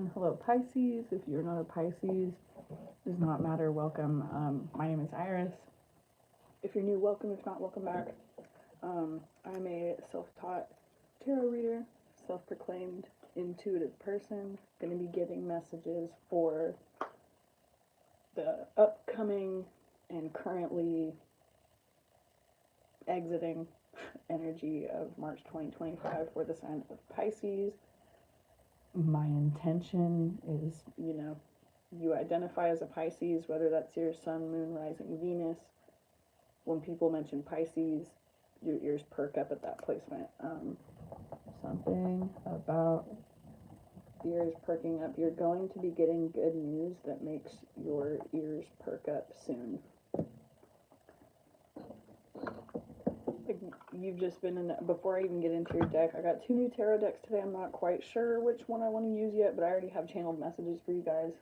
everyone. Hello, Pisces. If you're not a Pisces, does not matter. Welcome. My name is Iris. If you're new, welcome. If not, welcome back. I'm a self-taught tarot reader, self-proclaimed intuitive person. Going to be giving messages for the upcoming and currently exiting energy of March 2025 for the sign of Pisces. My intention is, you identify as a Pisces, whether that's your sun, moon, rising, Venus. When people mention Pisces, your ears perk up at that placement. Something about ears perking up. You're going to be getting good news that makes your ears perk up soon. You've just been in, before I even get into your deck, I got 2 new tarot decks today. I'm not quite sure which one I want to use yet, but I already have channeled messages for you guys.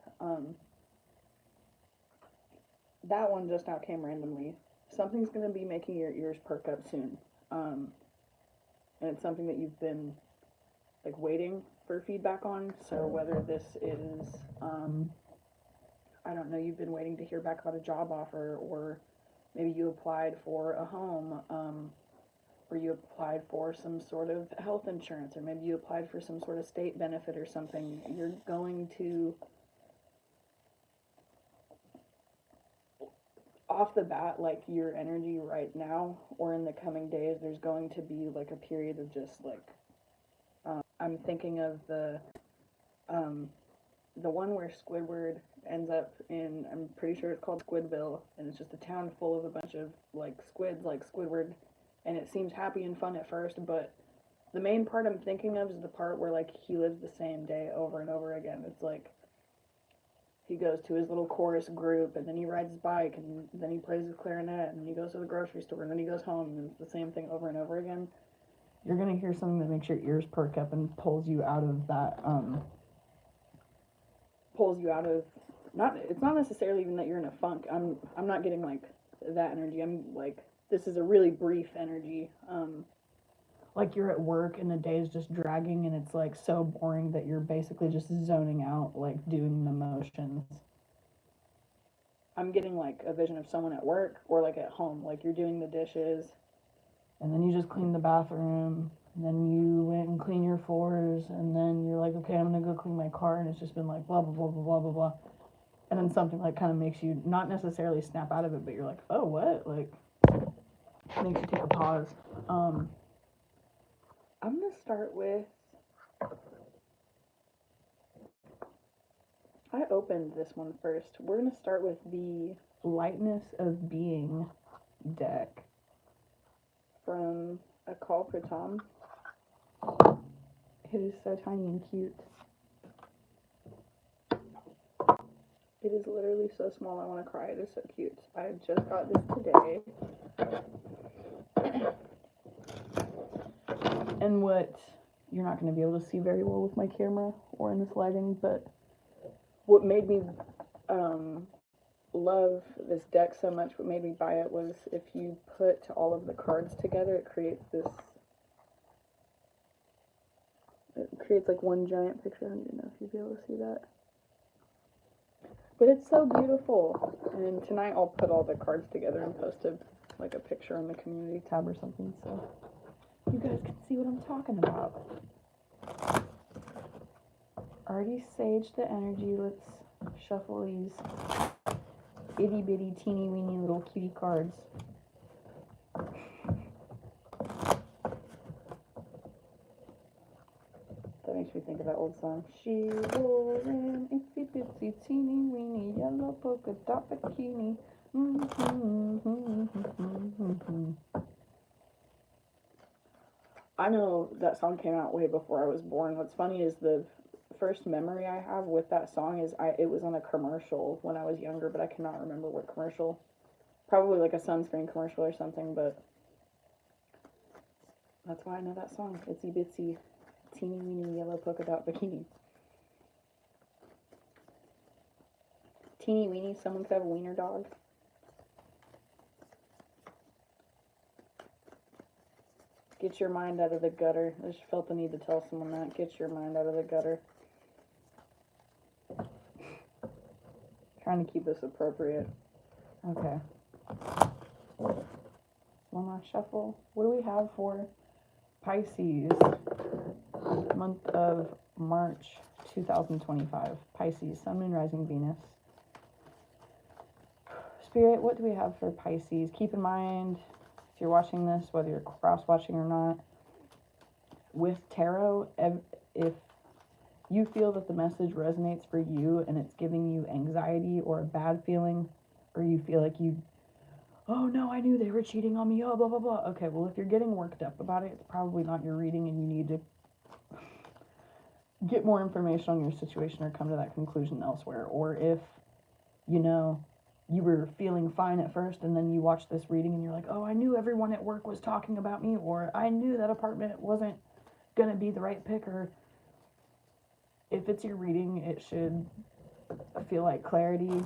That one just now came randomly. Something's going to be making your ears perk up soon. And it's something that you've been like waiting for feedback on. So whether this is, I don't know, you've been waiting to hear back about a job offer, or maybe you applied for a home, or you applied for some sort of health insurance, or maybe you applied for some sort of state benefit or something. You're going to, off the bat, like your energy right now or in the coming days, there's going to be like a period of just like, I'm thinking of the one where Squidward ends up in, I'm pretty sure it's called Squidville, and it's just a town full of a bunch of like squids like Squidward, and it seems happy and fun at first, but the main part I'm thinking of is the part where like he lives the same day over and over again. It's like he goes to his little chorus group, and then he rides his bike, and then he plays his clarinet, and then he goes to the grocery store, and then he goes home, and it's the same thing over and over again. You're gonna hear something that makes your ears perk up and pulls you out of that, not, it's not necessarily even that you're in a funk. I'm not getting like that energy. I'm like, this is a really brief energy. Like you're at work and the day is just dragging and it's like so boring that you're basically just zoning out, like doing the motions. I'm getting like a vision of someone at work or like at home, like you're doing the dishes and then you just clean the bathroom, and then you went and clean your floors, and then you're like, okay, I'm gonna go clean my car, and it's just been like blah blah blah blah blah blah blah, and then something like kind of makes you not necessarily snap out of it, but you're like, oh, what, like makes you take a pause. I'm gonna start with, I opened this one first. We're gonna start with the Lightness of Being deck from A Call for Tom. It is so tiny and cute. It is literally so small, I want to cry. It is so cute. I just got this today. And what you're not going to be able to see very well with my camera or in this lighting, but what made me love this deck so much, what made me buy it, was if you put all of the cards together, it creates like one giant picture. I don't even know if you'll be able to see that. But it's so beautiful. And tonight I'll put all the cards together and post like a picture on the community tab or something, so you guys can see what I'm talking about. Already saged the energy. Let's shuffle these itty bitty teeny weeny little cutie cards. That makes me think of that old song. She wore an itsy bitsy teeny weeny yellow polka dot bikini. I know that song came out way before I was born. What's funny is the first memory I have with that song is it was on a commercial when I was younger, but I cannot remember what commercial. Probably like a sunscreen commercial or something, but that's why I know that song. Itsy bitsy teeny weeny yellow polka dot bikini. Teeny weeny, someone could have a wiener dog. Get your mind out of the gutter. I just felt the need to tell someone that. Get your mind out of the gutter. Trying to keep this appropriate. Okay. One last shuffle. What do we have for Pisces? Month of March 2025. Pisces, Sun, Moon, Rising, Venus. Spirit, what do we have for Pisces? Keep in mind, if you're watching this, whether you're cross-watching or not, with tarot, if you feel that the message resonates for you and it's giving you anxiety or a bad feeling, or you feel like oh no, I knew they were cheating on me, oh, blah, blah, blah. Okay, well, if you're getting worked up about it, it's probably not your reading and you need to get more information on your situation or come to that conclusion elsewhere. Or if, you were feeling fine at first and then you watch this reading and you're like, oh, I knew everyone at work was talking about me, or I knew that apartment wasn't going to be the right pick, or if it's your reading, it should feel like clarity,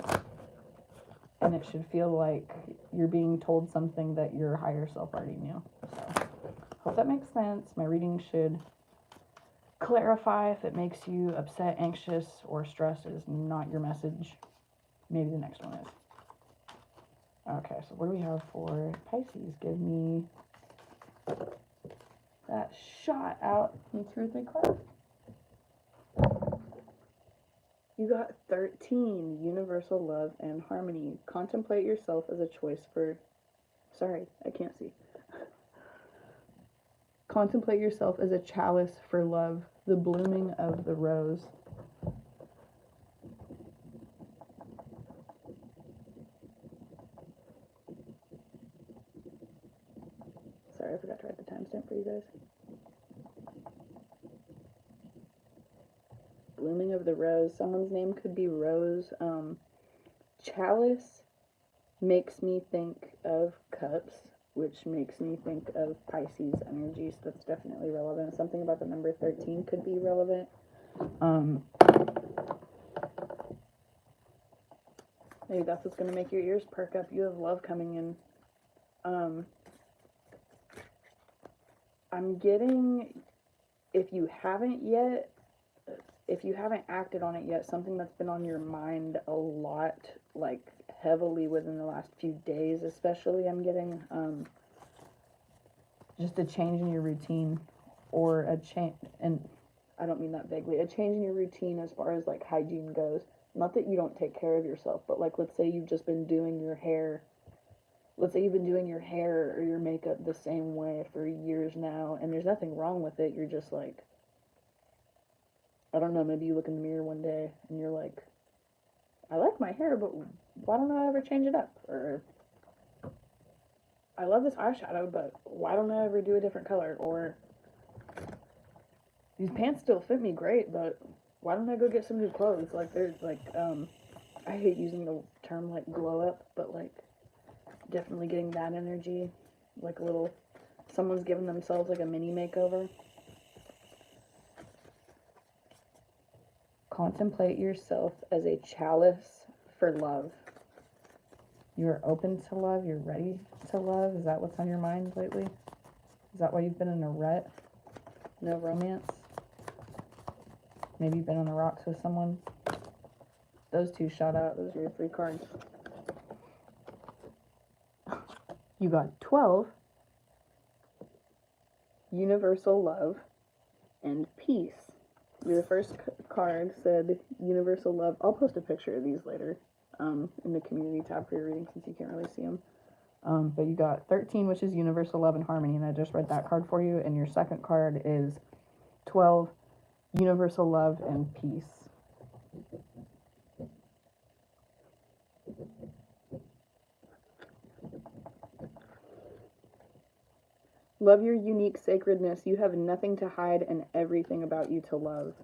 and it should feel like you're being told something that your higher self already knew. So, hope that makes sense. My reading should clarify. If it makes you upset, anxious, or stressed, is not your message. Maybe the next one is. Okay, so what do we have for Pisces? Give me that shot out in 2 or 3 cards. You got 13, universal love and harmony. Contemplate yourself as a choice for... Sorry, I can't see. Contemplate yourself as a chalice for love, the blooming of the rose. Sorry, I forgot to write the timestamp for you guys. Blooming of the rose. Someone's name could be Rose. Chalice makes me think of cups, which makes me think of Pisces energy, so that's definitely relevant. Something about the number 13 could be relevant. Maybe that's what's going to make your ears perk up. You have love coming in. I'm getting, if you haven't acted on it yet, something that's been on your mind a lot, like heavily within the last few days especially, I'm getting just a change in your routine, or a change, and I don't mean that vaguely, a change in your routine as far as like hygiene goes. Not that you don't take care of yourself, but like, let's say you've just been doing your hair, or your makeup the same way for years now, and there's nothing wrong with it. You're just like, I don't know, maybe you look in the mirror one day and you're like, I like my hair, but why don't I ever change it up? Or, I love this eyeshadow, but why don't I ever do a different color? Or, these pants still fit me great, but why don't I go get some new clothes? Like, there's like, I hate using the term like glow up, but like, definitely getting that energy, like someone's giving themselves like a mini makeover. Contemplate yourself as a chalice for love. You're open to love. You're ready to love. Is that what's on your mind lately? Is that why you've been in a rut? No romance? Maybe you've been on the rocks with someone? Those two shot out. Those are your 3 cards. You got 12, universal love and peace. Your first card said universal love. I'll post a picture of these later in the community tab for your reading, since you can't really see them. But you got 13, which is universal love and harmony, and I just read that card for you. And your second card is 12, universal love and peace. Love your unique sacredness. You have nothing to hide and everything about you to love.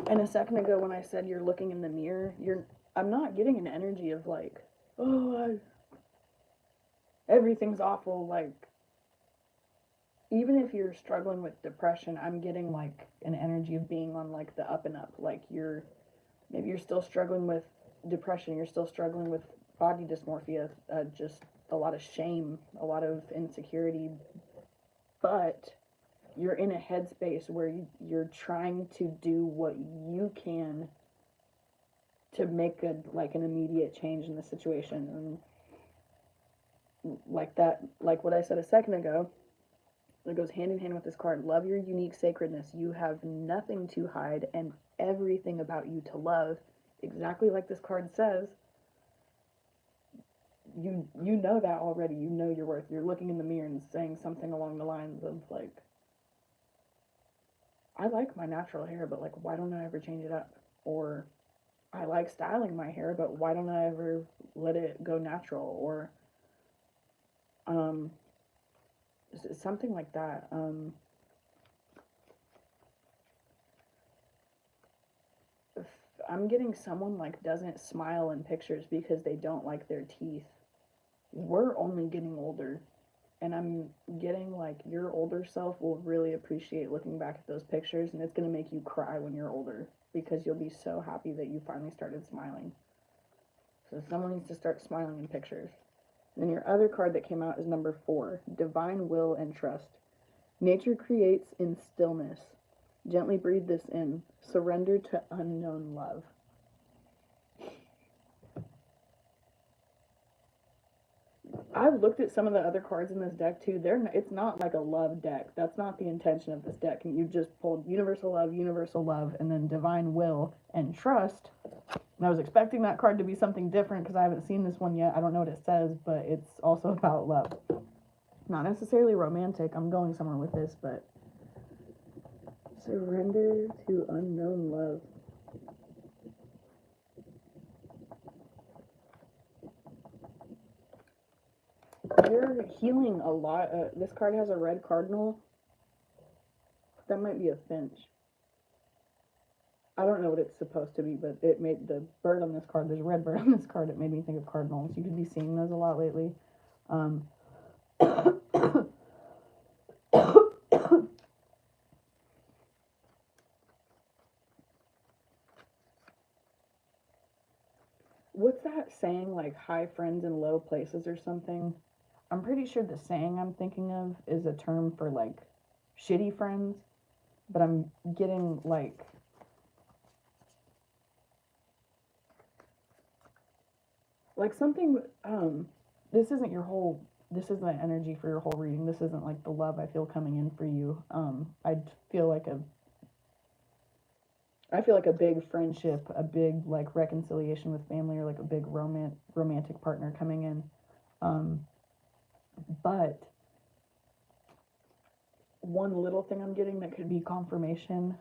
And a second ago when I said you're looking in the mirror, I'm not getting an energy of like, oh, everything's awful. Like, even if you're struggling with depression, I'm getting like an energy of being on like the up and up. Like, maybe you're still struggling with depression, you're still struggling with body dysmorphia, just a lot of shame, a lot of insecurity, but you're in a headspace where you're trying to do what you can to make a like an immediate change in the situation. And like that, like what I said a second ago, it goes hand in hand with this card. Love your unique sacredness. You have nothing to hide and everything about you to love. Exactly like this card says. You know that already. You know your worth. You're looking in the mirror and saying something along the lines of like, I like my natural hair, but like, why don't I ever change it up? Or I like styling my hair, but why don't I ever let it go natural? Or um, something like that. If I'm getting someone like doesn't smile in pictures because they don't like their teeth. We're only getting older, and I'm getting like your older self will really appreciate looking back at those pictures, and it's going to make you cry when you're older because you'll be so happy that you finally started smiling. So someone needs to start smiling in pictures. And then your other card that came out is number 4, Divine Will and Trust. Nature creates in stillness. Gently breathe this in. Surrender to unknown love. I've looked at some of the other cards in this deck too. It's not like a love deck. That's not the intention of this deck. And you just pulled universal love, and then divine will and trust. And I was expecting that card to be something different because I haven't seen this one yet. I don't know what it says, but it's also about love. Not necessarily romantic. I'm going somewhere with this, but surrender to unknown love. You're healing a lot. This card has a red cardinal. That might be a finch. I don't know what it's supposed to be, but it made the bird on this card. There's a red bird on this card. It made me think of cardinals. You could be seeing those a lot lately. What's that saying, like high friends in low places or something? I'm pretty sure the saying I'm thinking of is a term for like shitty friends, but I'm getting like something this isn't your whole this isn't the energy for your whole reading. This isn't like the love I feel coming in for you. I feel like a big friendship, a big like reconciliation with family, or like a big romantic partner coming in. But one little thing I'm getting that could be confirmation,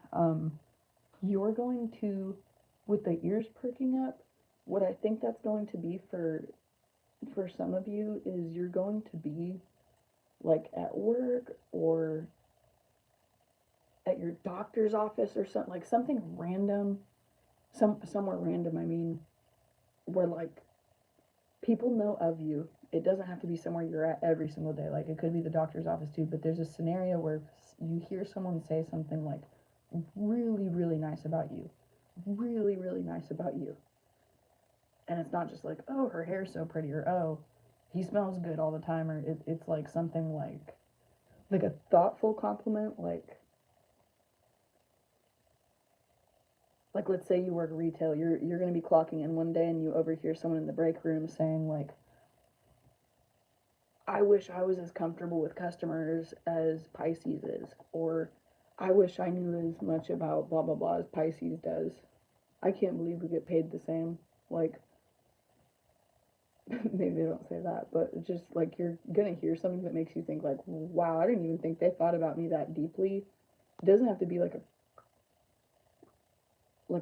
you're going to, with the ears perking up, what I think that's going to be for some of you is you're going to be like at work or at your doctor's office or something, like something random, somewhere random, I mean, where like people know of you. It doesn't have to be somewhere you're at every single day. Like it could be the doctor's office too, but there's a scenario where you hear someone say something like really, really nice about you. Really, really nice about you. And it's not just like, oh, her hair's so pretty, or oh, he smells good all the time, or it's like something like a thoughtful compliment, like let's say you work retail, you're going to be clocking in one day and you overhear someone in the break room saying like, I wish I was as comfortable with customers as Pisces is, or I wish I knew as much about blah blah blah as Pisces does. I can't believe we get paid the same. Like, maybe they don't say that, but just like you're gonna hear something that makes you think like, wow, I didn't even think they thought about me that deeply. It doesn't have to be like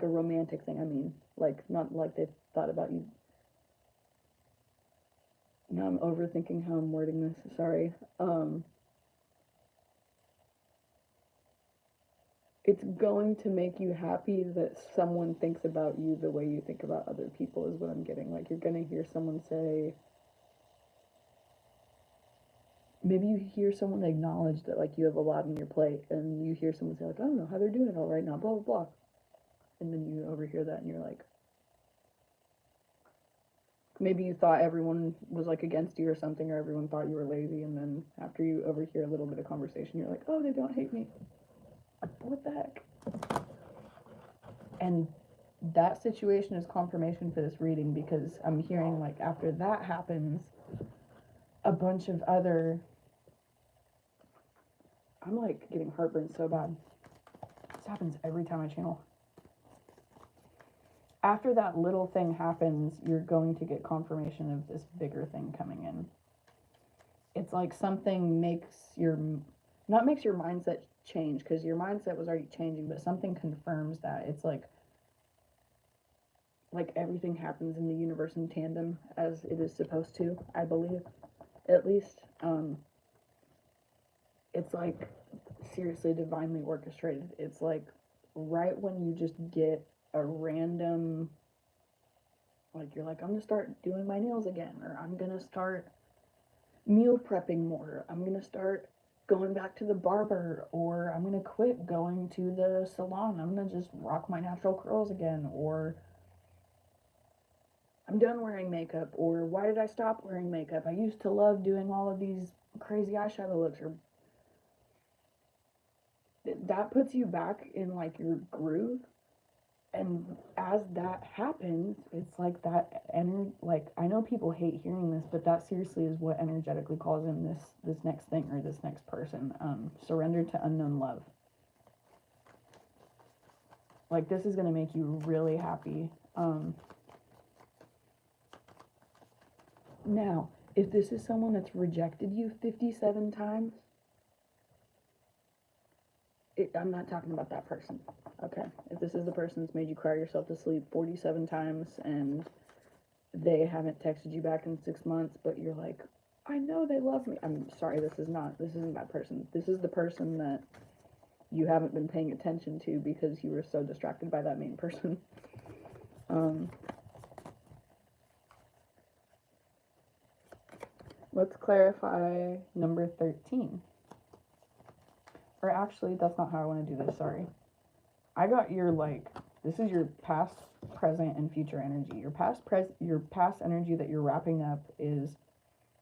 a romantic thing. I mean, like not like they thought about you. Now I'm overthinking how I'm wording this. Sorry. It's going to make you happy that someone thinks about you the way you think about other people, is what I'm getting. Like, you're gonna hear someone say, maybe you hear someone acknowledge that, like, you have a lot on your plate, and you hear someone say, like, I don't know how they're doing it all right now, blah, blah, blah. And then you overhear that, and you're like, maybe you thought everyone was, like, against you or something, or everyone thought you were lazy, and then after you overhear a little bit of conversation, you're like, oh, they don't hate me. What the heck? And that situation is confirmation for this reading, because I'm hearing like after that happens, a bunch of other. I'm like getting heartburn so bad. This happens every time I channel. After that little thing happens, you're going to get confirmation of this bigger thing coming in. It's like something not makes your mindset change, because your mindset was already changing, but something confirms that. It's like everything happens in the universe in tandem as it is supposed to, I believe, at least. It's like seriously divinely orchestrated. It's like right when you just get a random, like, you're like, I'm gonna start doing my nails again, or I'm gonna start meal prepping more, I'm gonna start going back to the barber, or I'm gonna quit going to the salon, I'm gonna just rock my natural curls again, or I'm done wearing makeup, or why did I stop wearing makeup? I used to love doing all of these crazy eyeshadow looks, or that puts you back in like your groove. And as that happens, it's like that like, I know people hate hearing this, but that seriously is what energetically calls in this next thing, or this next person. Surrender to unknown love. Like, this is going to make you really happy. Now, if this is someone that's rejected you 57 times, I'm not talking about that person. Okay, if this is the person that's made you cry yourself to sleep 47 times and they haven't texted you back in 6 months, but you're like, I know they love me. I'm sorry, this isn't that person. This is the person that you haven't been paying attention to because you were so distracted by that main person. Let's clarify number 13. Or actually, that's not how I want to do this, sorry. I got your, like, this is your past, present, and future energy. Your past energy that you're wrapping up is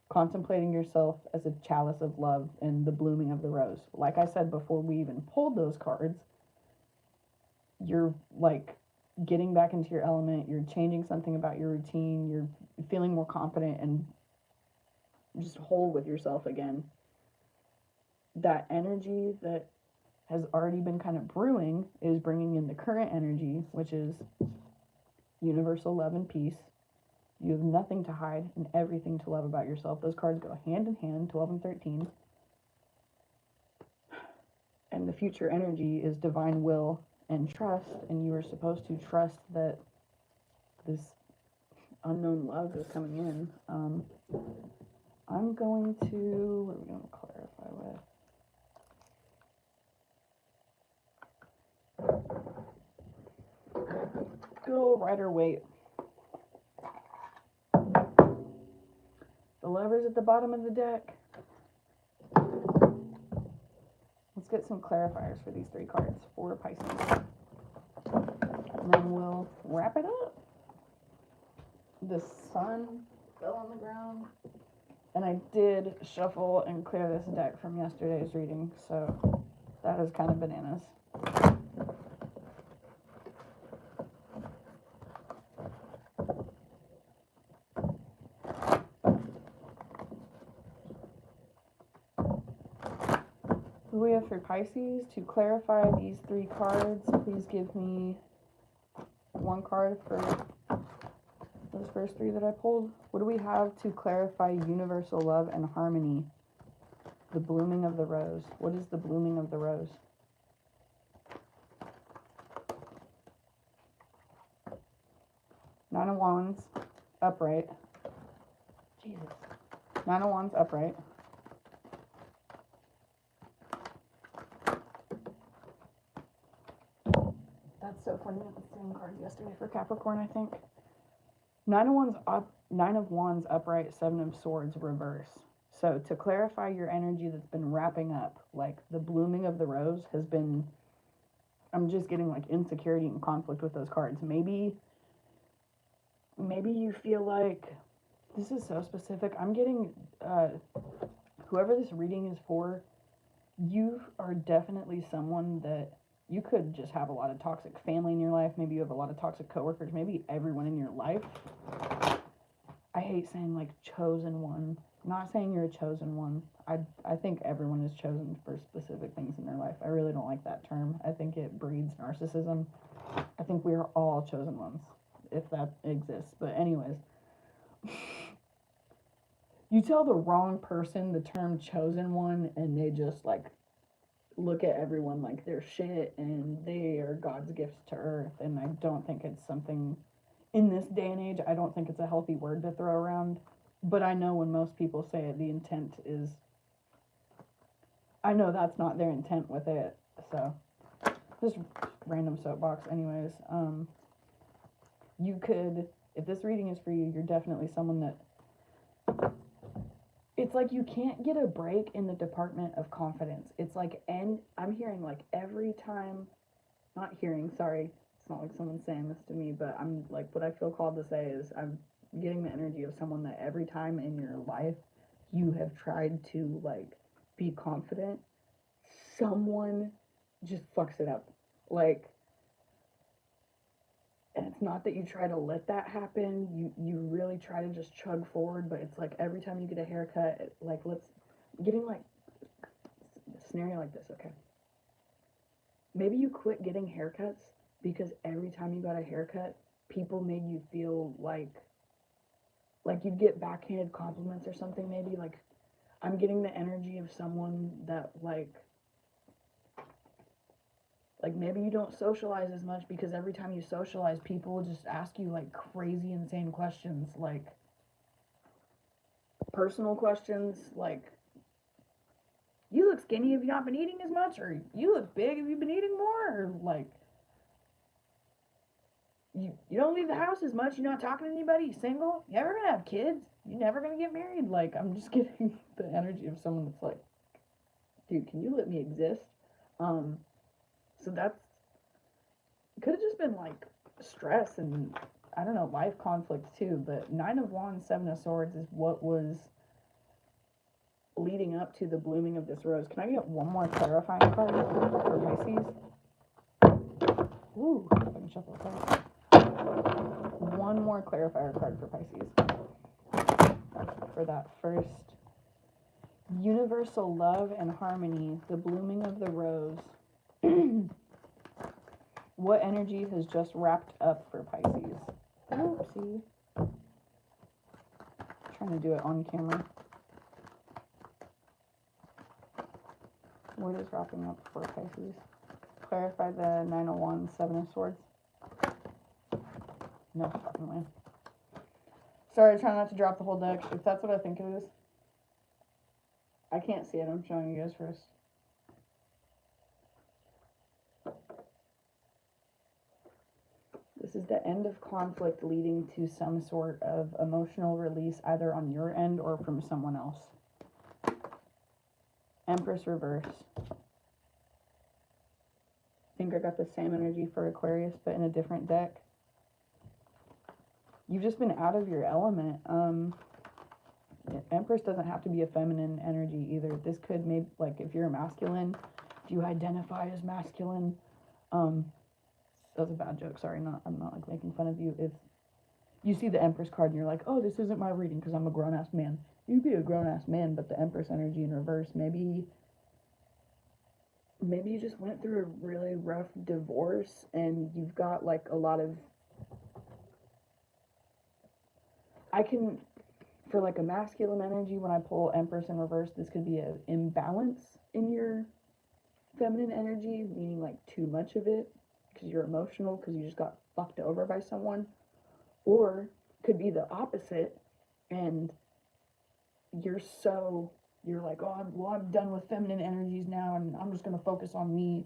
contemplating yourself as a chalice of love and the blooming of the rose. Like I said before we even pulled those cards, you're, like, getting back into your element, you're changing something about your routine, you're feeling more confident and just whole with yourself again. That energy that has already been kind of brewing is bringing in the current energy, which is universal love and peace. You have nothing to hide and everything to love about yourself. Those cards go hand in hand, 12 and 13. And the future energy is divine will and trust, and you are supposed to trust that this unknown love is coming in. I'm going to, what are we going to clarify with? Go Rider Waite. The Lovers at the bottom of the deck. Let's get some clarifiers for these 3 cards for Pisces. And then we'll wrap it up. The Sun fell on the ground. And I did shuffle and clear this deck from yesterday's reading, so that is kind of bananas. What do we have for Pisces? To clarify these 3 cards, please give me 1 card for those first 3 that I pulled. What do we have to clarify universal love and harmony? The blooming of the rose. What is the blooming of the rose? Nine of Wands, upright. Jesus. Nine of Wands, upright. That's so funny. I had the same card yesterday for Capricorn, I think. Nine of Wands upright, 7 of Swords reverse. So to clarify your energy that's been wrapping up, like the blooming of the rose has been, I'm just getting like insecurity and conflict with those cards. Maybe you feel like, this is so specific. I'm getting, whoever this reading is for, you are definitely someone that you could just have a lot of toxic family in your life. Maybe you have a lot of toxic coworkers. Maybe everyone in your life. I hate saying like chosen one. I'm not saying you're a chosen one. I think everyone is chosen for specific things in their life. I really don't like that term. I think it breeds narcissism. I think we are all chosen ones, if that exists. But anyways, you tell the wrong person the term chosen one and they just like look at everyone like they're shit and they are God's gifts to earth. And I don't think it's something in this day and age. I don't think it's a healthy word to throw around. But I know when most people say it, the intent is, I know that's not their intent with it. So, just random soapbox. Anyways, you could, if this reading is for you, you're definitely someone that, it's like you can't get a break in the department of confidence. It's like, and I'm hearing like every time, not hearing, sorry, it's not like someone saying this to me, but I'm like, what I feel called to say is I'm getting the energy of someone that every time in your life you have tried to like be confident, someone just fucks it up. Like, and it's not that you try to let that happen. You really try to just chug forward, but it's like every time you get a haircut, like let's getting like a scenario like this, okay? Maybe you quit getting haircuts because every time you got a haircut, people made you feel like you'd get backhanded compliments or something. Maybe like I'm getting the energy of someone that like maybe you don't socialize as much because every time you socialize, people will just ask you like crazy, insane questions, like personal questions, like you look skinny, have you not been eating as much? Or you look big, have you been eating more? Or like you don't leave the house as much, you're not talking to anybody, you single, you ever gonna have kids? You never gonna get married? Like I'm just getting the energy of someone that's like, dude, can you let me exist? So that's could have just been like stress and I don't know, life conflicts too, but Nine of Wands, Seven of Swords is what was leading up to the blooming of this rose. Can I get one more clarifying card for Pisces? Ooh, if I can shuffle the cards. One more clarifier card for Pisces. For that first universal love and harmony, the blooming of the rose. What energy has just wrapped up for Pisces? Oopsie. Trying to do it on camera. What is wrapping up for Pisces? Clarify the Nine of Wands, Seven of Swords. No fucking way. Sorry, trying not to drop the whole deck. If that's what I think it is. I can't see it. I'm showing you guys first. This is the end of conflict leading to some sort of emotional release either on your end or from someone else. Empress reverse. I think I got the same energy for Aquarius, but in a different deck. You've just been out of your element. Empress doesn't have to be a feminine energy either. This could maybe, like, if you're a masculine, do you identify as masculine? That was a bad joke. Sorry, I'm not like making fun of you. If you see the Empress card and you're like, oh, this isn't my reading because I'm a grown ass man. You'd be a grown ass man, but the Empress energy in reverse, maybe you just went through a really rough divorce and you've got like a lot of, for like a masculine energy, when I pull Empress in reverse, this could be an imbalance in your feminine energy, meaning like too much of it because you're emotional because you just got fucked over by someone, or could be the opposite and you're like, oh, I'm done with feminine energies now and I'm just going to focus on me.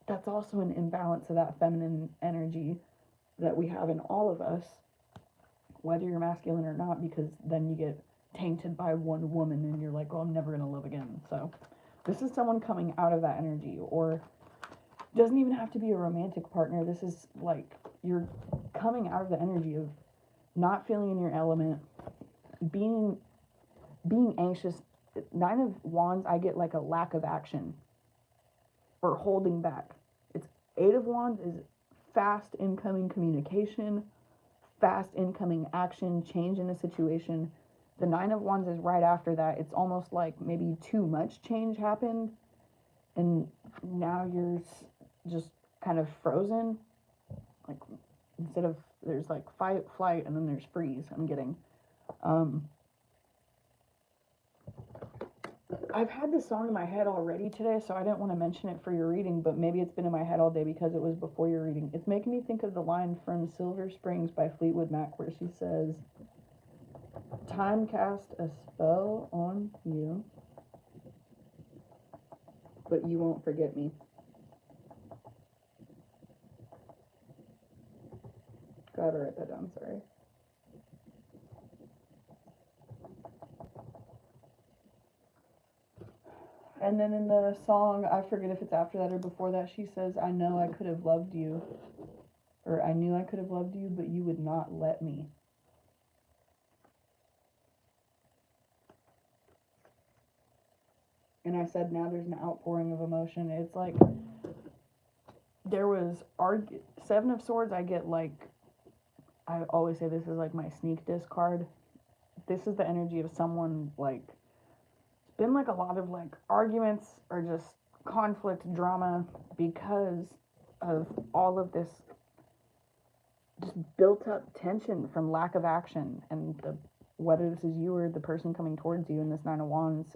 That's also an imbalance of that feminine energy that we have in all of us, whether you're masculine or not, because then you get tainted by one woman and you're like, oh, I'm never going to love again. So this is someone coming out of that energy, or doesn't even have to be a romantic partner. This is like you're coming out of the energy of not feeling in your element, being anxious. Nine of Wands, I get like a lack of action or holding back. It's Eight of Wands is fast incoming communication, fast incoming action, change in a situation. The Nine of Wands is right after that. It's almost like maybe too much change happened, and now you're just kind of frozen. Like, instead of, there's like fight, flight, and then there's freeze, I'm getting. I've had this song in my head already today, so I didn't want to mention it for your reading, but maybe it's been in my head all day because it was before your reading. It's making me think of the line from Silver Springs by Fleetwood Mac where she says, "Time cast a spell on you, but you won't forget me." Gotta write that down, sorry. And then in the song, I forget if it's after that or before that, she says, "I know I could have loved you," or "I knew I could have loved you, but you would not let me." And I said, now there's an outpouring of emotion. It's like, there was Seven of Swords, I get like, I always say this is like my sneak disc card. This is the energy of someone like, it's been like a lot of like arguments or just conflict, drama, because of all of this just built up tension from lack of action. And whether this is you or the person coming towards you in this Nine of Wands,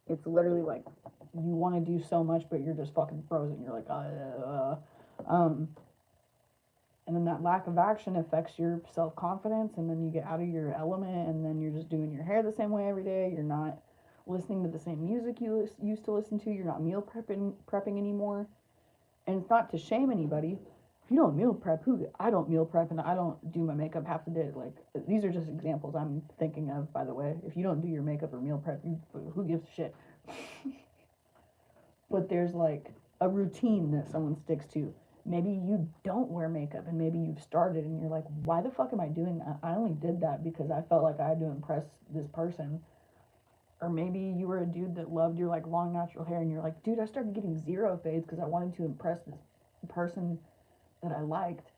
it's literally like you want to do so much, but you're just fucking frozen. You're like, and then that lack of action affects your self-confidence, and then you get out of your element, and then you're just doing your hair the same way every day. You're not listening to the same music you used to listen to. You're not meal prepping anymore. And it's not to shame anybody. If you don't meal prep, I don't meal prep, and I don't do my makeup half the day. Like, these are just examples I'm thinking of, by the way. If you don't do your makeup or meal prep, who gives a shit? But there's like a routine that someone sticks to. Maybe you don't wear makeup, and maybe you've started and you're like, why the fuck am I doing that? I only did that because I felt like I had to impress this person. Or maybe you were a dude that loved your like long natural hair, and you're like, dude, I started getting zero fades because I wanted to impress this person that I liked.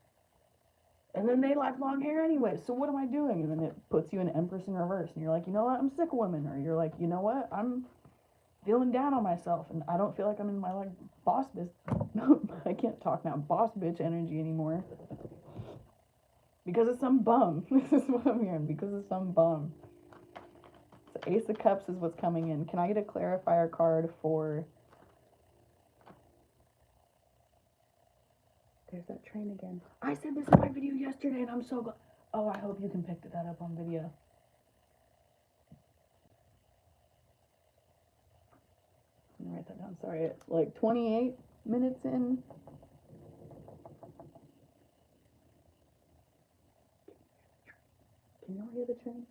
And then they like long hair anyway, so what am I doing? And then it puts you in Empress in reverse, and you're like, you know what, I'm sick of women. Or you're like, you know what, I'm feeling down on myself, and I don't feel like I'm in my like boss bitch. I can't talk now, boss bitch energy anymore because of some bum. This is what I'm hearing, because of some bum. So Ace of Cups is what's coming in. Can I get a clarifier card for? There's that train again. I said this in my video yesterday, and I'm so glad. Oh, I hope you can pick that up on video. Let me write that down. Sorry, it's like 28 minutes in. Can y'all hear the train?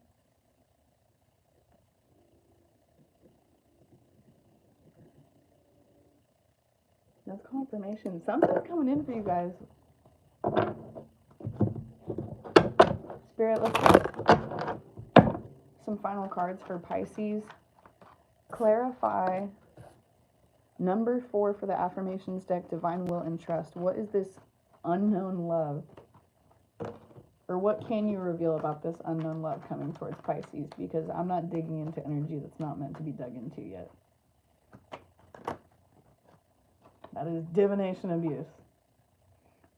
That's confirmation. Something's coming in for you guys. Spirit, let's get some final cards for Pisces. Clarify number 4 for the affirmations deck, Divine Will and Trust. What is this unknown love? Or what can you reveal about this unknown love coming towards Pisces? Because I'm not digging into energy that's not meant to be dug into yet. That is divination abuse.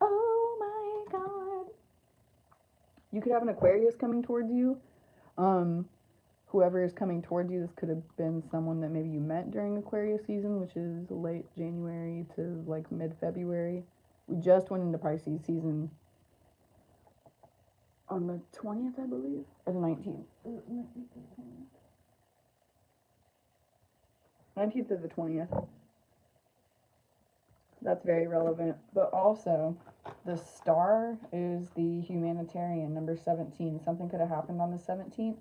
Oh my god. You could have an Aquarius coming towards you. Whoever is coming towards you, this could have been someone that maybe you met during Aquarius season, which is late January to like mid-February. We just went into Pisces season on the 20th, I believe, or the 19th. 19th or the 20th. That's very relevant. But also, the star is the humanitarian, number 17. Something could have happened on the 17th.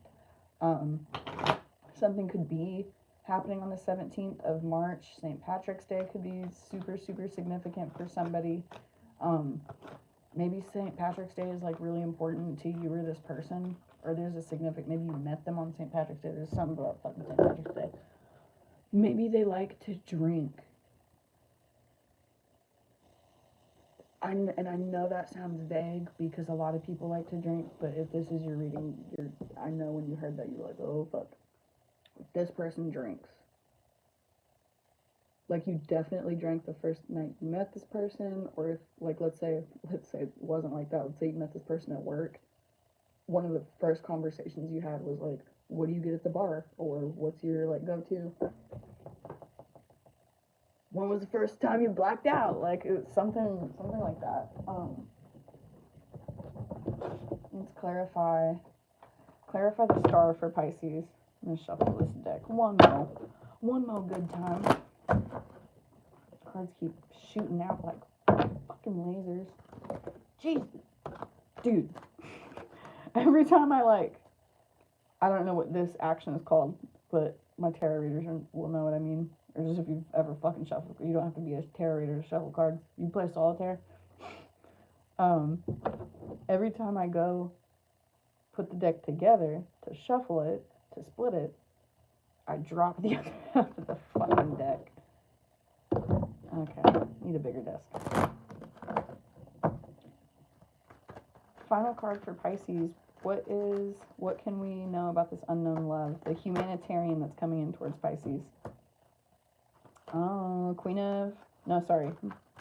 Something could be happening on the 17th of March. St. Patrick's Day could be super, super significant for somebody. Maybe St. Patrick's Day is like really important to you or this person. Or there's a significant, maybe you met them on St. Patrick's Day. There's something about fucking St. Patrick's Day. Maybe they like to drink. and I know that sounds vague because a lot of people like to drink, but if this is your reading, I know when you heard that you're like, oh fuck, this person drinks. Like you definitely drank the first night you met this person, or if like let's say it wasn't like that. Let's say you met this person at work. One of the first conversations you had was like, what do you get at the bar, or what's your like go to? When was the first time you blacked out? Like it was something like that. Let's clarify the star for Pisces. I'm gonna shuffle this deck. One more good time. Cards keep shooting out like fucking lasers. Jeez, dude. Every time I don't know what this action is called, but my tarot readers will know what I mean. Or just if you've ever fucking shuffled, you don't have to be a tarot reader to shuffle cards. You play solitaire. Every time I go put the deck together to shuffle it, to split it, I drop the other half of the fucking deck. Okay, need a bigger desk. Final card for Pisces. What can we know about this unknown love? The humanitarian that's coming in towards Pisces. Oh,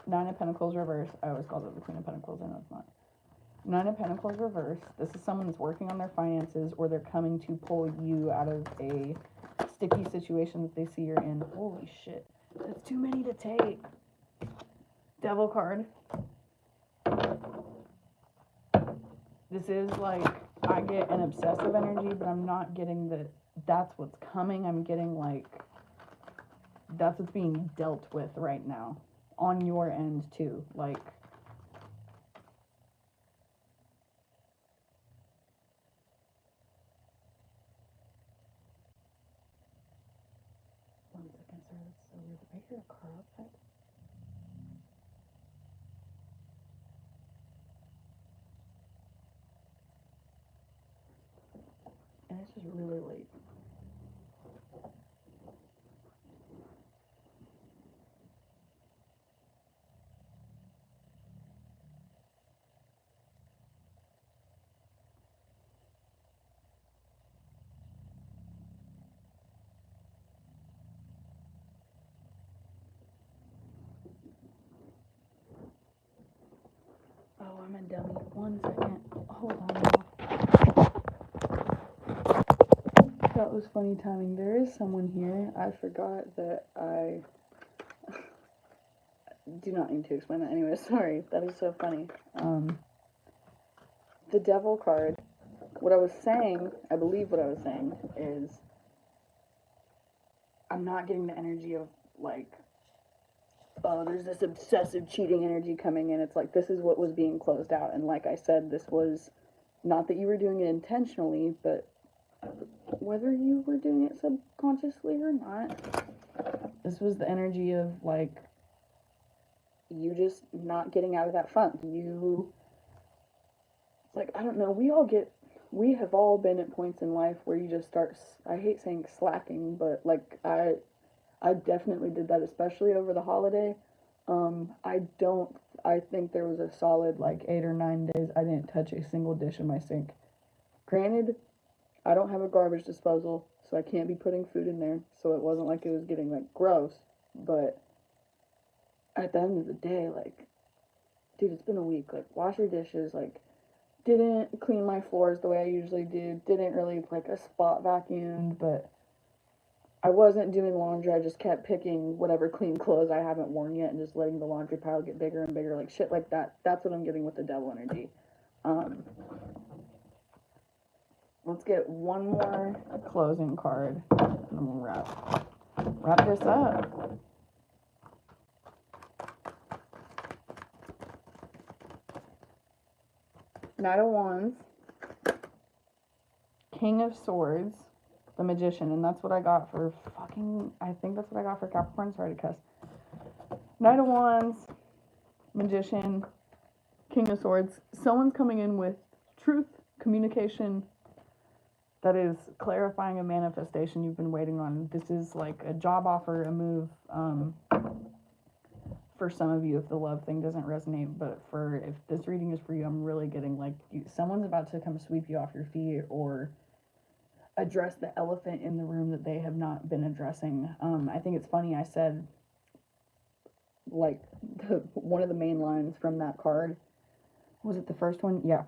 Nine of Pentacles reverse. I always call it the Queen of Pentacles. I know it's not. Nine of Pentacles reverse. This is someone that's working on their finances, or they're coming to pull you out of a sticky situation that they see you're in. Holy shit. That's too many to take. Devil card. This is like, I get an obsessive energy, but I'm not getting that's what's coming. I'm getting like, that's what's being dealt with right now. On your end too. Like, one second, sorry, that's so weird. Did I hear a car outside? And it's just really late. Oh, I'm a dummy. 1 second. Hold on. That was funny timing. There is someone here. I forgot that I do not need to explain that anyway. Sorry. That is so funny. The Devil card. What I was saying, I believe what I was saying is I'm not getting the energy of like, oh, there's this obsessive cheating energy coming in. It's like, this is what was being closed out. And like I said, this was not that you were doing it intentionally, but whether you were doing it subconsciously or not, this was the energy of like, you just not getting out of that funk. You, like, I don't know, we have all been at points in life where you just start, I hate saying slacking, but like, I definitely did that, especially over the holiday. I think there was a solid like 8 or 9 days I didn't touch a single dish in my sink. Granted, I don't have a garbage disposal, so I can't be putting food in there, so it wasn't like it was getting like gross, but at the end of the day, like, dude, it's been a week, like, wash your dishes, like, didn't clean my floors the way I usually do, didn't really like a spot vacuumed, but I wasn't doing laundry. I just kept picking whatever clean clothes I haven't worn yet and just letting the laundry pile get bigger and bigger, like shit like that. That's what I'm getting with the devil energy. Let's get one more closing card and then we'll wrap this up. Knight of Wands, King of Swords, the Magician, and that's what I got for I think that's what I got for Capricorn. Sorry to cuss. Knight of Wands, Magician, King of Swords. Someone's coming in with truth, communication, that is clarifying a manifestation you've been waiting on. This is like a job offer, a move, for some of you if the love thing doesn't resonate, but for if this reading is for you, I'm really getting like someone's about to come sweep you off your feet or address the elephant in the room that they have not been addressing. I think it's funny I said like one of the main lines from that card, was it the first one? Yeah.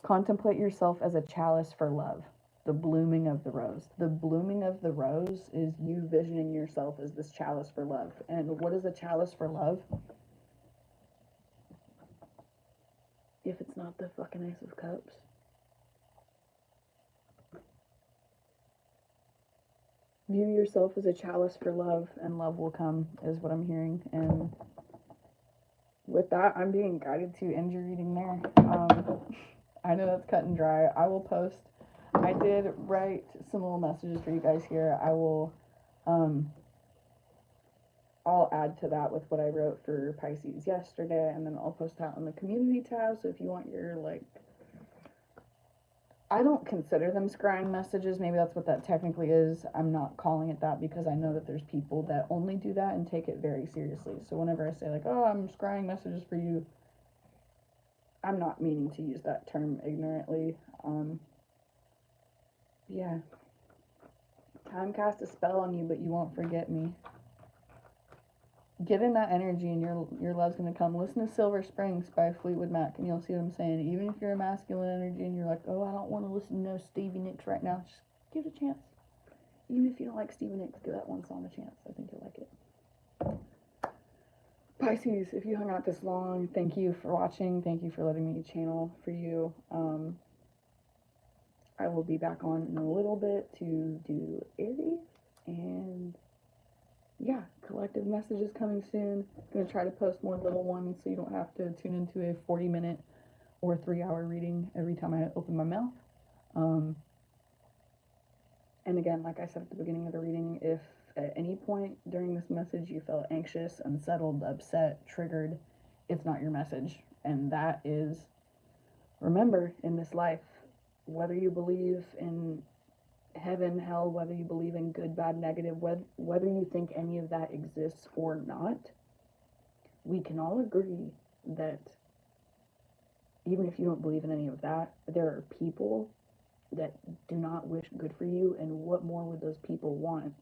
Contemplate yourself as a chalice for love. The blooming of the rose. The blooming of the rose is you visioning yourself as this chalice for love. And what is a chalice for love? If it's not the fucking Ace of Cups. View yourself as a chalice for love, and love will come, is what I'm hearing. And with that, I'm being guided to end your reading there. I know that's cut and dry. I will post. I did write some little messages for you guys here. I'll add to that with what I wrote for Pisces yesterday, and then I'll post that on the community tab. So if you want your, like, I don't consider them scrying messages. Maybe that's what that technically is. I'm not calling it that because I know that there's people that only do that and take it very seriously. So whenever I say, like, oh, I'm scrying messages for you, I'm not meaning to use that term ignorantly. Yeah. Time cast a spell on you, but you won't forget me. Get in that energy and your love's gonna come. Listen to Silver Springs by Fleetwood Mac and you'll see what I'm saying. Even if you're a masculine energy and you're like, oh, I don't want to listen to no Stevie Nicks right now, just give it a chance. Even if you don't like Stevie Nicks, give that one song a chance. I think you'll like it. Pisces, if you hung out this long, thank you for watching. Thank you for letting me channel for you. I will be back on in a little bit to do Aries, and yeah, collective messages coming soon. I'm going to try to post more little ones so you don't have to tune into a 40-minute or 3-hour reading every time I open my mouth. And again, like I said at the beginning of the reading, if at any point during this message you felt anxious, unsettled, upset, triggered, it's not your message. And that is, remember, in this life, whether you believe in heaven, hell, whether you believe in good, bad, negative, whether you think any of that exists or not, we can all agree that even if you don't believe in any of that, there are people that do not wish good for you, and what more would those people want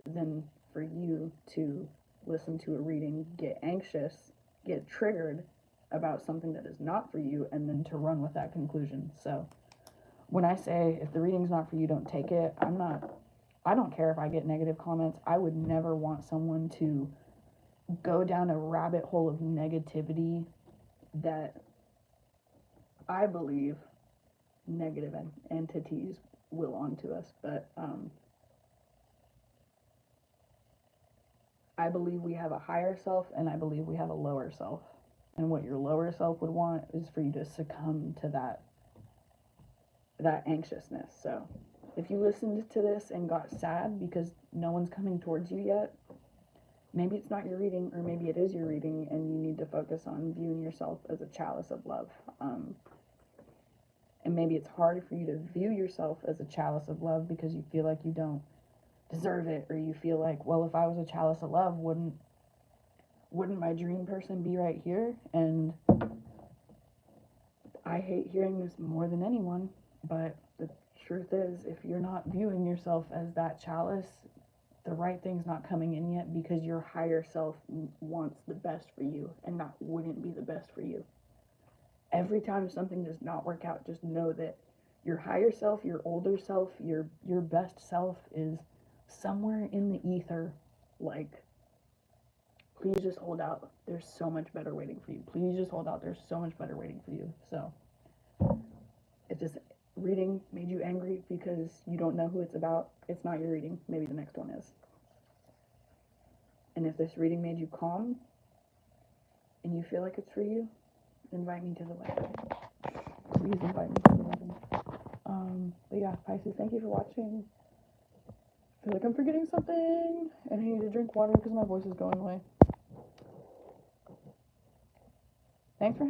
than for you to listen to a reading, get anxious, get triggered about something that is not for you, and then to run with that conclusion. So when I say if the reading's not for you, don't take it, I don't care if I get negative comments. I would never want someone to go down a rabbit hole of negativity that I believe negative entities will onto us. But I believe we have a higher self, and I believe we have a lower self. And what your lower self would want is for you to succumb to that anxiousness. So if you listened to this and got sad because no one's coming towards you yet, maybe it's not your reading, or maybe it is your reading, and you need to focus on viewing yourself as a chalice of love. And maybe it's hard for you to view yourself as a chalice of love because you feel like you don't deserve it, or you feel like, well, if I was a chalice of love, wouldn't my dream person be right here? And I hate hearing this more than anyone, but the truth is, if you're not viewing yourself as that chalice, the right thing's not coming in yet, because your higher self wants the best for you, and that wouldn't be the best for you. Every time something does not work out, just know that your higher self, your older self, your best self is somewhere in the ether. Like, please just hold out. There's so much better waiting for you. Please just hold out. There's so much better waiting for you. So if this reading made you angry because you don't know who it's about, it's not your reading. Maybe the next one is. And if this reading made you calm and you feel like it's for you, invite me to the wedding. Please invite me to the wedding. But yeah, Pisces, thank you for watching. I feel like I'm forgetting something, and I need to drink water because my voice is going away. Thanks for